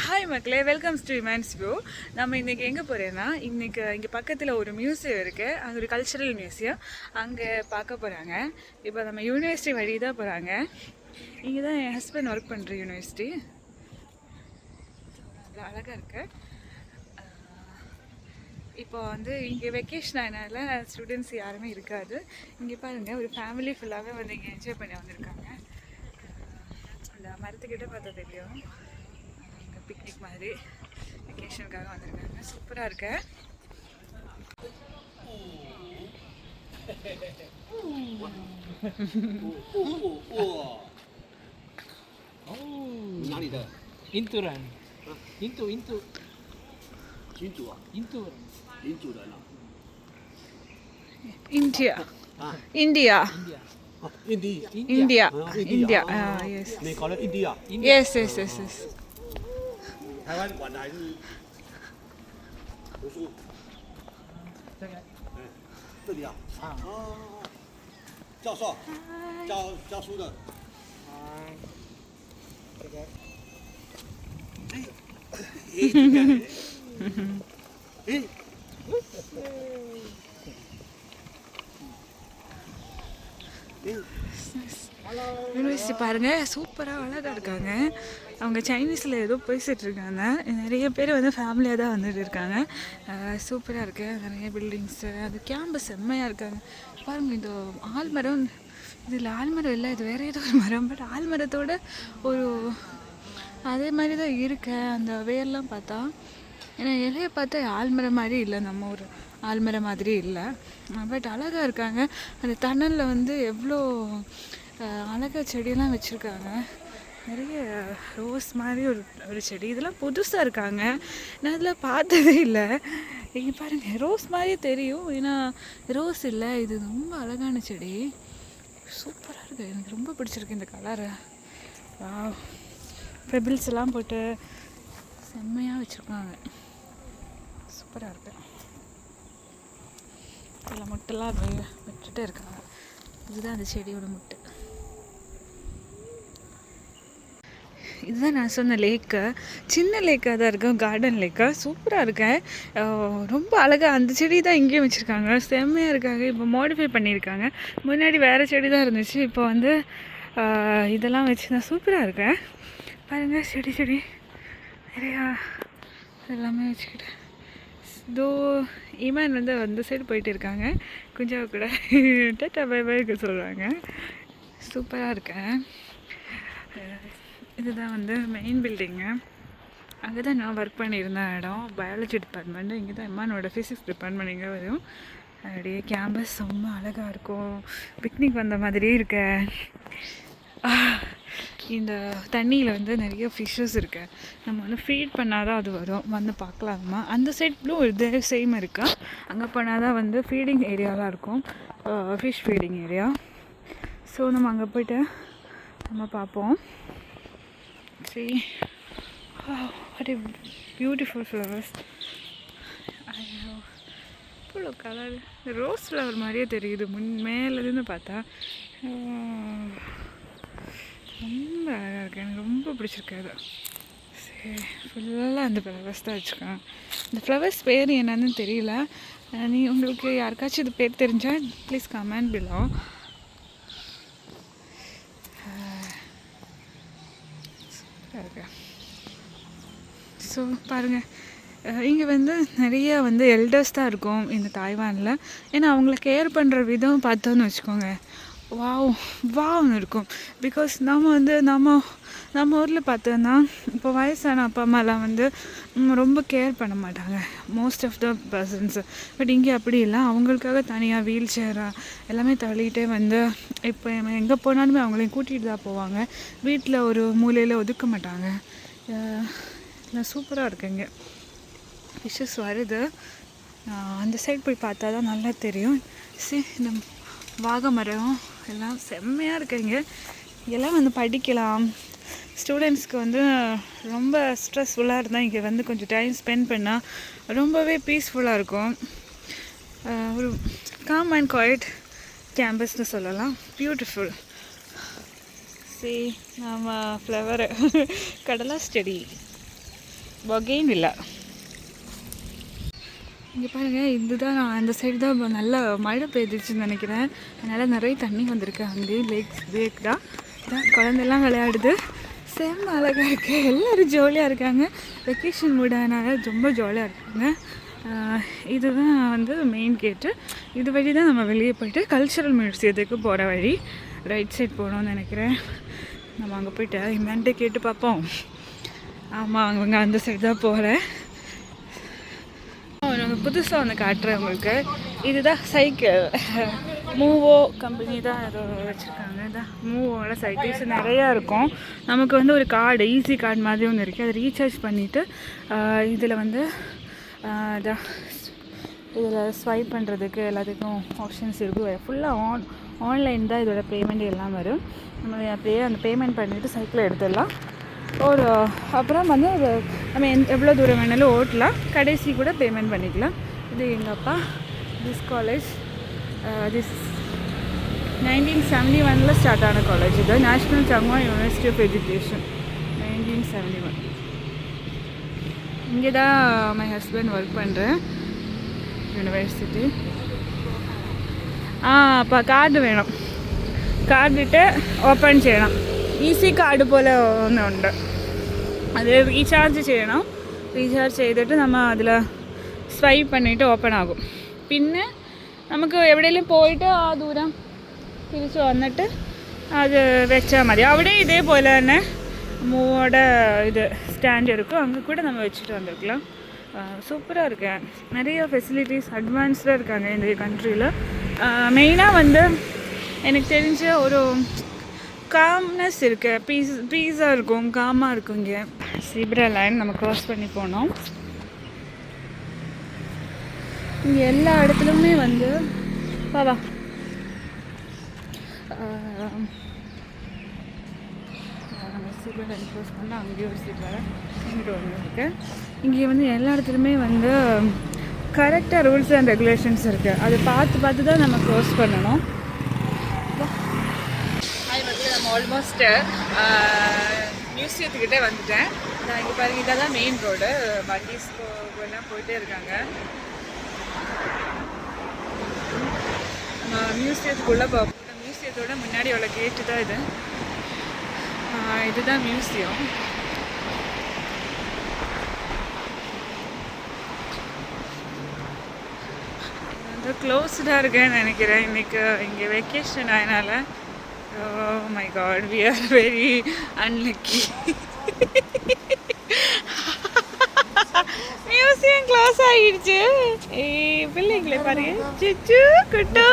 Hi மக்களே, welcome to இமேன்ஸ் view. நம்ம இன்றைக்கி எங்கே போகிறேன்னா, இங்கே பக்கத்தில் ஒரு மியூசியம் இருக்குது. அங்கே ஒரு கல்ச்சுரல் மியூசியம், அங்கே பார்க்க போகிறாங்க. இப்போ நம்ம யூனிவர்சிட்டி வழி தான் போகிறாங்க. இங்கே தான் என் ஹஸ்பண்ட் ஒர்க் பண்ணுற யூனிவர்சிட்டி. அழகாக இருக்குது. இப்போ இங்கே வெக்கேஷன் ஆனால ஸ்டூடெண்ட்ஸ் யாருமே இருக்காது. இங்கே பாருங்கள், ஒரு ஃபேமிலி ஃபுல்லாகவே இங்கே என்ஜாய் பண்ணி வந்திருக்காங்க. அந்த மரத்துக்கிட்ட பார்த்தா தெரியும், பிக்னிக் மாதிரி வெக்கேஷனுக்காக வந்திருக்காங்க. சூப்பராக இருக்கு. India India. Yes. They call it India. Yes. 台湾管的还是读书？这个，这里啊。教授，教书的。这个。யூனிவர்சிட்டி பாருங்கள், சூப்பராக அழகாக இருக்காங்க. அவங்க சைனீஸில் ஏதோ பேசிகிட்டு இருக்காங்க. நிறைய பேர் ஃபேமிலியாக தான் வந்துட்டு இருக்காங்க. சூப்பராக இருக்குது. நிறைய பில்டிங்ஸு, அது கேம்பஸ் செம்மையாக இருக்காங்க. பாருங்கள், இந்த ஆல்மரம், இதில் ஆல்மரம் இல்லை, இது வேறு ஏதோ ஒரு மரம். பட் ஆல்மரத்தோட ஒரு அதே மாதிரி தான் இருக்கு அந்த வேர்லாம் பார்த்தா. ஏன்னா இலையை பார்த்தா ஆல்மரம் மாதிரி இல்லை, நம்ம ஒரு ஆல்மரம் மாதிரி இல்லை. பட் அழகாக இருக்காங்க. அந்த தணலில் எவ்வளோ அழகாக செடியெல்லாம் வச்சுருக்காங்க. நிறைய ரோஸ் மாதிரி ஒரு செடி, இதெல்லாம் புதுசாக இருக்காங்க. நான் இதெல்லாம் பார்த்ததே இல்லை. இங்கே பாருங்கள், ரோஸ் மாதிரியே தெரியும், ஏன்னா ரோஸ் இல்லை. இது ரொம்ப அழகான செடி, சூப்பராக இருக்குது. எனக்கு ரொம்ப பிடிச்சிருக்கு இந்த கலரை. பெபிள்ஸ் எல்லாம் போட்டு செம்மையாக வச்சுருக்காங்க. சூப்பராக இருக்குது. இதில் முட்டெல்லாம் விட்டுட்டே இருக்காங்க. இதுதான் அந்த செடியோட முட்டை. இதுதான் நான் சொன்ன லேக்கு. சின்ன லேக்காக தான் இருக்கும், கார்டன் லேக்காக. சூப்பராக இருக்கேன். ரொம்ப அழகாக அந்த செடி தான் இங்கேயும் வச்சுருக்காங்க. செம்மையாக இருக்காங்க. இப்போ மாடிஃபை பண்ணியிருக்காங்க. முன்னாடி வேறு செடி தான் இருந்துச்சு, இப்போ இதெல்லாம் வச்சு நான் சூப்பராக இருக்கேன். பாருங்கள், செடி நிறையா எல்லாமே வச்சுக்கிட்டேன். இதோ ஈமான் அந்த சைடு போயிட்டு இருக்காங்க. குஞ்சாவை கூட டாட்டா பை பைக்கு சொல்கிறாங்க. சூப்பராக இருக்கேன். இதுதான் மெயின் பில்டிங்கு. அங்கே தான் நான் ஒர்க் பண்ணியிருந்த இடம், பயாலஜி டிபார்ட்மெண்ட்டு. இங்கே தான் இம்மானோட ஃபிசிக்ஸ் டிபார்ட்மெண்ட் இங்கே வரும். அப்படியே கேம்பஸ் ரொம்ப அழகாக இருக்கும். பிக்னிக் வந்த மாதிரியே இருக்க. இந்த தண்ணியில் நிறைய ஃபிஷ்ஷஸ் இருக்குது. நம்ம ஃபீட் பண்ணால் தான் அது வரும். பார்க்கலாமா? அந்த சைட்லும் ஒரு சேம் இருக்கா. அங்கே போனால் தான் ஃபீடிங் ஏரியாலாம் இருக்கும், ஃபிஷ் ஃபீடிங் ஏரியா. ஸோ நம்ம அங்கே போய்ட்டு நம்ம பார்ப்போம். சரி, வாட் எ பியூட்டிஃபுல் ஃப்ளவர்ஸ். இவ்வளோ கலர், ரோஸ் ஃப்ளவர் மாதிரியே தெரியுது மேலேருந்து பார்த்தா. ரொம்ப அழகாக இருக்குது, எனக்கு ரொம்ப பிடிச்சிருக்கு அது. சரி, ஃபுல்லாக அந்த ஃப்ளவர்ஸ் தான் வச்சுருக்காங்க. இந்த ஃப்ளவர்ஸ் பேர் என்னன்னு தெரியல. உங்களுக்கு யாருக்காச்சும் இது பேர் தெரிஞ்சால் ப்ளீஸ் கமெண்ட் பிலோ. சூப்பராக இருக்கு. ஸோ பாருங்கள், இங்கே நிறைய எல்டர்ஸ் தான் இருக்கும் இந்த தாய்வானில். ஏன்னா அவங்கள கேர் பண்ணுற விதம் பார்த்தோன்னு வச்சுக்கோங்க, வாவ்னு இருக்கும். பிகாஸ் நம்ம ஊரில் பார்த்தோன்னா இப்போ வயசான அப்பா அம்மாலாம் ரொம்ப கேர் பண்ண மாட்டாங்க, most of the persons. But இங்கே அப்படி இல்லை, அவங்களுக்காக தனியாக வீல் சேராக எல்லாமே தள்ளிகிட்டே இப்போ எங்கே போனாலுமே அவங்களையும் கூட்டிகிட்டு தான் போவாங்க. வீட்டில் ஒரு மூலையில் ஒதுக்க மாட்டாங்க. எல்லாம் சூப்பராக இருக்குது. இங்கே ஃபிஷ்ஷஸ் வருது. அந்த சைட் போய் பார்த்தா தான் நல்லா தெரியும். இந்த வாகை மரம் எல்லாம் செம்மையாக இருக்குங்க. எல்லாம் படிக்கலாம். ஸ்டூடெண்ட்ஸ்க்கு ரொம்ப ஸ்ட்ரெஸ்ஃபுல்லாக இருந்தால் இங்கே கொஞ்சம் டைம் ஸ்பெண்ட் பண்ணால் ரொம்பவே பீஸ்ஃபுல்லாக இருக்கும். ஒரு காம் அண்ட் குவைட் கேம்பஸ்னு சொல்லலாம். பியூட்டிஃபுல். நம்ம ஃப்ளவர் கடலாஸ் செடி வகையும் இல்லை. இங்கே பாருங்கள், இதுதான் அந்த சைடு தான் நல்ல மழை பெய்துச்சுன்னு நினைக்கிறேன். அதனால் நிறைய தண்ணி வந்திருக்கு. அங்கேயும் லேக் தான் குழந்தைலாம் விளையாடுது. செம்ம அழகாக இருக்குது. எல்லோரும் ஜாலியாக இருக்காங்க. வெக்கேஷன் மூடானால ரொம்ப ஜாலியாக இருக்காங்க. இதுதான் வந்து மெயின் கேட்டு. இது வழி தான் நம்ம வெளியே போயிட்டு கல்ச்சுரல் மியூசியத்துக்கு போகிற வழி. ரைட் சைட் போகணும்னு நினைக்கிறேன். நம்ம அங்கே போய்ட்டு இம்மான்ட்டு கேட்டு பார்ப்போம். ஆமாம், அவங்க அந்த சைடு தான் போகிறேன். புதுசாக ஒன்று காட்டுறேன் உங்களுக்கு. இதுதான் சைக்கிள். மூவோ கம்பெனி தான் ஏதோ வச்சுருக்காங்க. இதான் மூவோட சைக்கிள்ஸ் நிறையா இருக்கும். நமக்கு வந்து ஒரு கார்டு, ஈஸி கார்டு மாதிரி ஒன்று இருக்குது. அதை ரீசார்ஜ் பண்ணிவிட்டு இதில் வந்து இதில் ஸ்வைப் பண்ணுறதுக்கு எல்லாத்துக்கும் ஆப்ஷன்ஸ் இருக்குது. ஃபுல்லாக ஆன்லைன் தான் இதோட பேமெண்ட் எல்லாம் வரும். நம்ம அப்படியே அந்த பேமெண்ட் பண்ணிவிட்டு சைக்கிளை எடுத்துடலாம். அப்புறம் வந்து நம்ம எவ்வளோ தூரம் வேணாலும் ஓட்டலாம். கடைசி கூட பேமெண்ட் பண்ணிக்கலாம். இது எங்கள் அப்பா. திஸ் காலேஜ் திஸ் 1971 ஸ்டார்ட் ஆன காலேஜ். இது நேஷ்னல் சங்வா யூனிவர்சிட்டி ஆஃப் எஜுகேஷன் 1971. இங்கே தான் மை ஹஸ்பண்ட் ஒர்க் பண்ணுறேன், யூனிவர்சிட்டி. அப்போ கார்டு வேணும். கார்டுட்டு ஓப்பன் ചെയ്യണം. ഈസി കാർഡ് പോലെ ഒന്നുണ്ട്. അത് റീചാർജ് ചെയ്യണം. റീചാർജ് ചെയ്തിട്ട് നമ്മൾ അതിൽ സ്വൈപ്പ് பண்ணிட்டு ഓപ്പൺ ആകും. പിന്നെ നമുക്ക് എവിടെയെങ്കിലും പോയിട്ട് ആ ദൂരം തിരിച്ച് വന്നിട്ട് അത് വെച്ചാൽ മതി. അവിടെ ഇതേപോലെ തന്നെ மூவோட இது ஸ்டாண்ட் இருக்கும். அங்கே கூட நம்ம வச்சுட்டு வந்துருக்கலாம். சூப்பராக இருக்கேன். நிறைய ஃபெசிலிட்டிஸ் அட்வான்ஸ்டாக இருக்காங்க இந்த கண்ட்ரியில். மெயினாக வந்து எனக்கு தெரிஞ்ச ஒரு காம்னஸ் இருக்குது. பீஸாக இருக்கும், காமாக இருக்கும். இங்கே சீப்ரா லைன் நம்ம க்ராஸ் பண்ணி போனோம். இங்கே எல்லா இடத்துலையுமே வந்து பாவா சீப்ரா லைன் க்ராஸ் பண்ணால் அங்கேயும் ஒரு சீப்ரா இங்கிட்ட ஒன்று இருக்குது. இங்கே வந்து எல்லா இடத்துலையுமே வந்து கரெக்டாக ரூல்ஸ் அண்ட் ரெகுலேஷன்ஸ் இருக்குது. அதை பார்த்து தான் நம்ம க்ராஸ் பண்ணணும். நம்ம ஆல்மோஸ்ட் மியூசியத்துக்கிட்டே வந்துட்டேன். நான் இங்கே பாருங்க, இதாக தான் மெயின் ரோடு. வண்டிஸ் எல்லாம் போயிட்டே இருக்காங்க. நம்ம மியூசியத்துக்குள்ளே பார்ப்போம். மியூசியத்தோட முன்னாடி உள்ள கேட்டு தான் இது. இதுதான் மியூசியம். வந்து க்ளோஸ்டாக இருக்கேன்னு நினைக்கிறேன். இன்றைக்கி இங்கே வெக்கேஷன் அதனால். Oh my god, we are very unlucky. Museum close ஆகிடுச்சு. பிள்ளைங்களே பாருங்க, சிச்சு குட்டா.